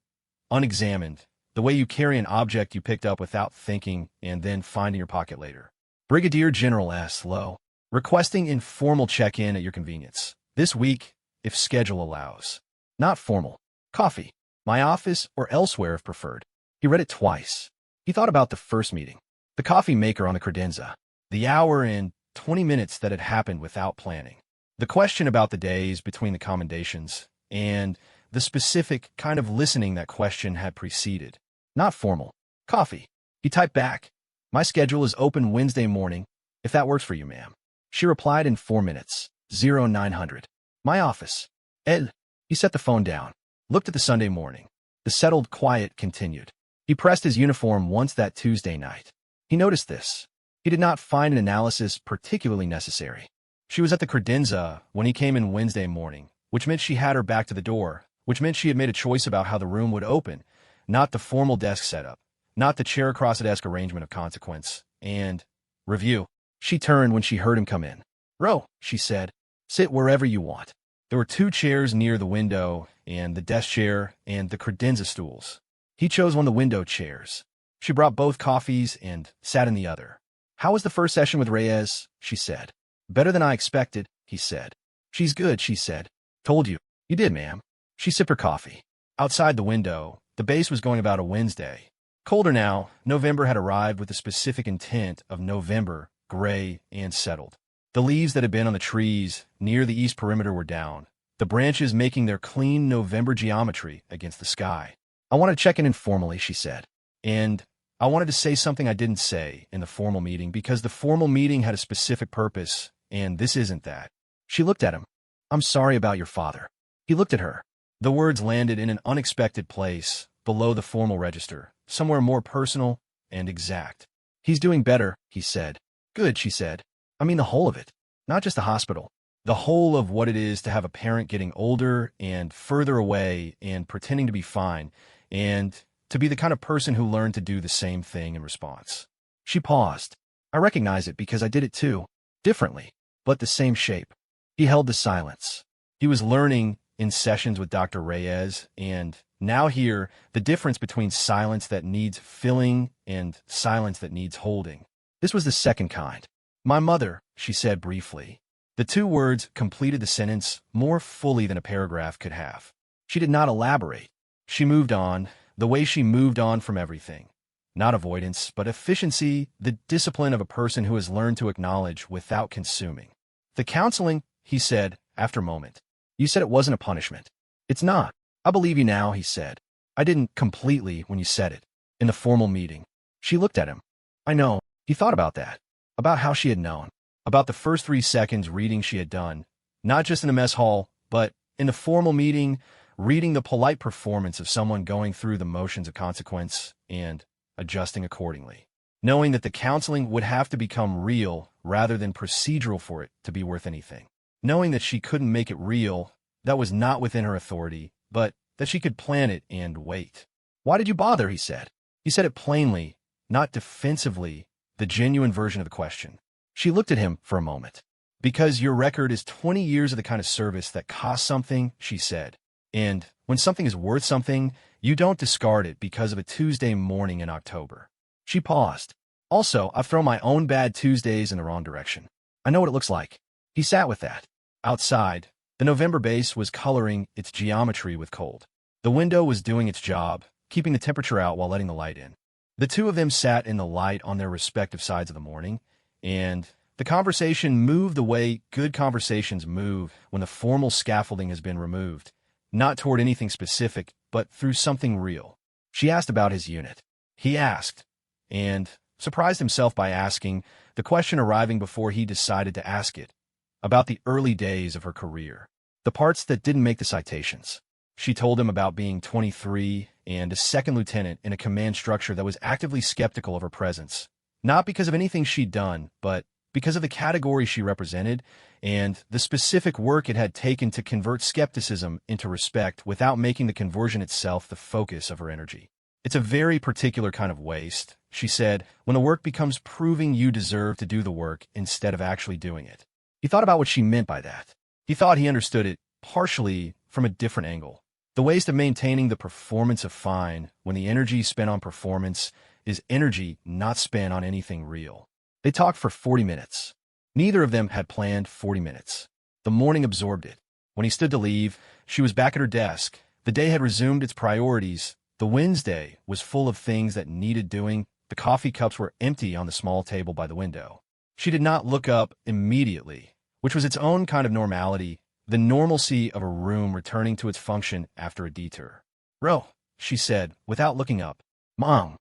unexamined, the way you carry an object you picked up without thinking and then find in your pocket later. Brigadier General S. Lowe, requesting informal check-in at your convenience. This week, if schedule allows. Not formal. Coffee. My office or elsewhere if preferred. He read it twice. He thought about the first meeting. The coffee maker on the credenza. The hour and 20 minutes that had happened without planning. The question about the days between the commendations, and the specific kind of listening that question had preceded. Not formal. Coffee. He typed back, "My schedule is open Wednesday morning, if that works for you, ma'am." She replied in 4 minutes. 0900. "My office." Ed. He set the phone down, looked at the Sunday morning. The settled quiet continued. He pressed his uniform once that Tuesday night. He noticed this. He did not find an analysis particularly necessary. She was at the credenza when he came in Wednesday morning, which meant she had her back to the door, which meant she had made a choice about how the room would open, not the formal desk setup, not the chair across a desk arrangement of consequence, and review. She turned when she heard him come in. "Row," she said. "Sit wherever you want." There were 2 chairs near the window, and the desk chair and the credenza stools. He chose one of the window chairs. She brought both coffees and sat in the other. "How was the first session with Reyes?" she said. "Better than I expected," he said. "She's good," she said. "Told you." "You did, ma'am." She sipped her coffee. Outside the window, the base was going about a Wednesday. Colder now, November had arrived with the specific intent of November, gray and settled. The leaves that had been on the trees near the east perimeter were down, the branches making their clean November geometry against the sky. "I want to check in informally," she said. "And I wanted to say something I didn't say in the formal meeting because the formal meeting had a specific purpose, and this isn't that." She looked at him. "I'm sorry about your father." He looked at her. The words landed in an unexpected place, below the formal register, somewhere more personal and exact. "He's doing better," he said. "Good," she said. "I mean the whole of it, not just the hospital. The whole of what it is to have a parent getting older and further away and pretending to be fine, and to be the kind of person who learned to do the same thing in response." She paused. "I recognize it because I did it too. Differently, but the same shape." He held the silence. He was learning in sessions with Dr. Reyes, and now here, the difference between silence that needs filling and silence that needs holding. This was the second kind. "My mother," she said briefly. The 2 words completed the sentence more fully than a paragraph could have. She did not elaborate. She moved on, the way she moved on from everything. Not avoidance, but efficiency, the discipline of a person who has learned to acknowledge without consuming. "The counseling," he said, after a moment. "You said it wasn't a punishment." "It's not. I believe you now," he said. "I didn't completely when you said it. In the formal meeting. She looked at him. I know. He thought about that. About how she had known. About the first 3 seconds reading she had done. Not just in the mess hall, but in the formal meeting, reading the polite performance of someone going through the motions of consequence and adjusting accordingly. Knowing that the counseling would have to become real rather than procedural for it to be worth anything. Knowing that she couldn't make it real, that was not within her authority, but that she could plan it and wait. Why did you bother, he said. He said it plainly, not defensively, the genuine version of the question. She looked at him for a moment. Because your record is 20 years of the kind of service that costs something, she said. And when something is worth something, you don't discard it because of a Tuesday morning in October. She paused. Also, I've thrown my own bad Tuesdays in the wrong direction. I know what it looks like. He sat with that. Outside, the November base was coloring its geometry with cold. The window was doing its job, keeping the temperature out while letting the light in. The two of them sat in the light on their respective sides of the morning, and the conversation moved the way good conversations move when the formal scaffolding has been removed, not toward anything specific, but through something real. She asked about his unit. He asked, and surprised himself by asking, the question arriving before he decided to ask it, about the early days of her career, the parts that didn't make the citations. She told him about being 23 and a second lieutenant in a command structure that was actively skeptical of her presence, not because of anything she'd done, but because of the category she represented and the specific work it had taken to convert skepticism into respect without making the conversion itself the focus of her energy. It's a very particular kind of waste, she said, when the work becomes proving you deserve to do the work instead of actually doing it. He thought about what she meant by that. He thought he understood it, partially from a different angle. The waste of maintaining the performance of fine when the energy spent on performance is energy not spent on anything real. They talked for 40 minutes. Neither of them had planned 40 minutes. The morning absorbed it. When he stood to leave, she was back at her desk. The day had resumed its priorities. The Wednesday was full of things that needed doing. The coffee cups were empty on the small table by the window. She did not look up immediately, which was its own kind of normality, the normalcy of a room returning to its function after a detour. Ro, she said, without looking up. Mom.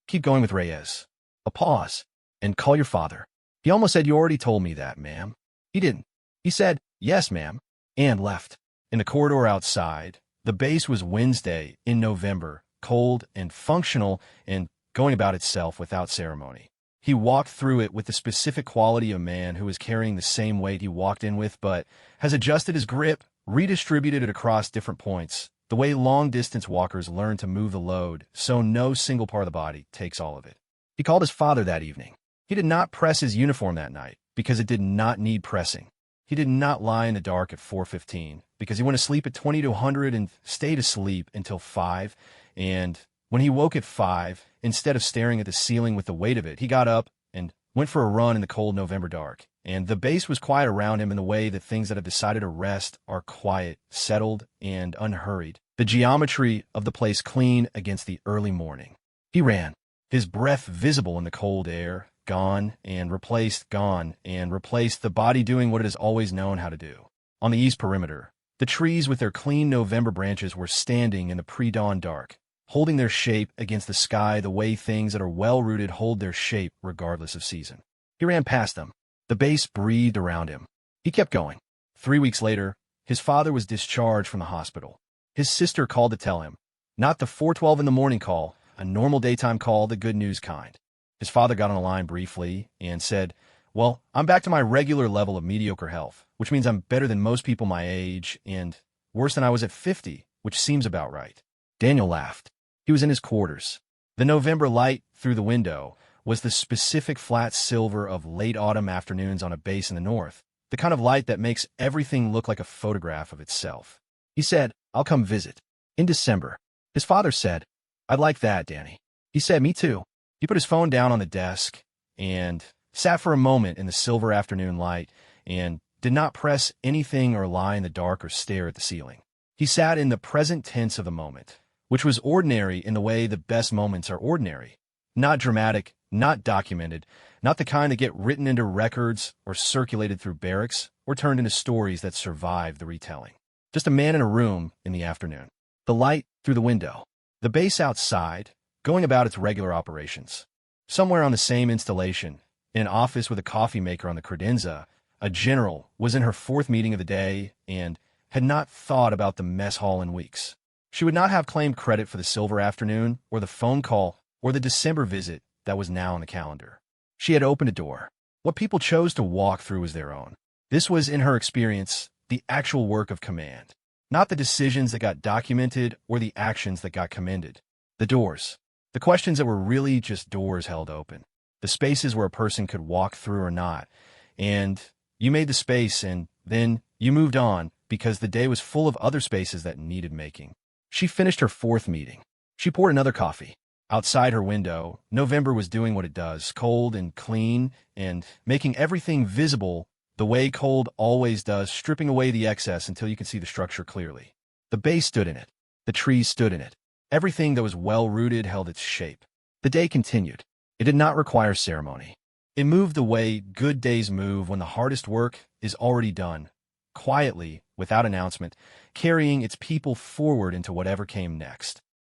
Keep going with Reyes. A pause. And call your father. He almost said you already told me that, ma'am. He didn't. He said, yes, ma'am, and left. In the corridor outside, the base was Wednesday in November, cold and functional and going about itself without ceremony. He walked through it with the specific quality of a man who is carrying the same weight he walked in with but has adjusted his grip, redistributed it across different points, the way long-distance walkers learn to move the load so no single part of the body takes all of it. He called his father that evening. He did not press his uniform that night because it did not need pressing. He did not lie in the dark at 4:15 because he went to sleep at 20 to 100 and stayed asleep until 5, and when he woke at 5, instead of staring at the ceiling with the weight of it, he got up and went for a run in the cold November dark. And the base was quiet around him in the way that things that have decided to rest are quiet, settled, and unhurried. The geometry of the place clean against the early morning. He ran, his breath visible in the cold air, gone and replaced, the body doing what it has always known how to do. On the east perimeter, the trees with their clean November branches were standing in the pre-dawn dark, holding their shape against the sky the way things that are well-rooted hold their shape regardless of season. He ran past them. The base breathed around him. He kept going. 3 weeks later, his father was discharged from the hospital. His sister called to tell him, not the 4:12 in the morning call, a normal daytime call, the good news kind. His father got on the line briefly and said, well, I'm back to my regular level of mediocre health, which means I'm better than most people my age and worse than I was at 50, which seems about right. Daniel laughed. He was in his quarters. The November light through the window was the specific flat silver of late autumn afternoons on a base in the north, the kind of light that makes everything look like a photograph of itself. He said, I'll come visit. In December. His father said, I'd like that, Danny. He said, me too. He put his phone down on the desk and sat for a moment in the silver afternoon light and did not press anything or lie in the dark or stare at the ceiling. He sat in the present tense of the moment, which was ordinary in the way the best moments are ordinary. Not dramatic, not documented, not the kind that get written into records or circulated through barracks or turned into stories that survive the retelling. Just a man in a room in the afternoon. The light through the window. The base outside, going about its regular operations. Somewhere on the same installation, in an office with a coffee maker on the credenza, a general was in her fourth meeting of the day and had not thought about the mess hall in weeks. She would not have claimed credit for the silver afternoon or the phone call or the December visit that was now on the calendar. She had opened a door. What people chose to walk through was their own. This was, in her experience, the actual work of command, not the decisions that got documented or the actions that got commended. The doors. The questions that were really just doors held open. The spaces where a person could walk through or not. And you made the space and then you moved on because the day was full of other spaces that needed making. She finished her fourth meeting. She poured another coffee. Outside her window, November was doing what it does, cold and clean, and making everything visible the way cold always does, stripping away the excess until you can see the structure clearly. The base stood in it. The trees stood in it. Everything that was well-rooted held its shape. The day continued. It did not require ceremony. It moved the way good days move when the hardest work is already done, quietly, without announcement, carrying its people forward into whatever came next.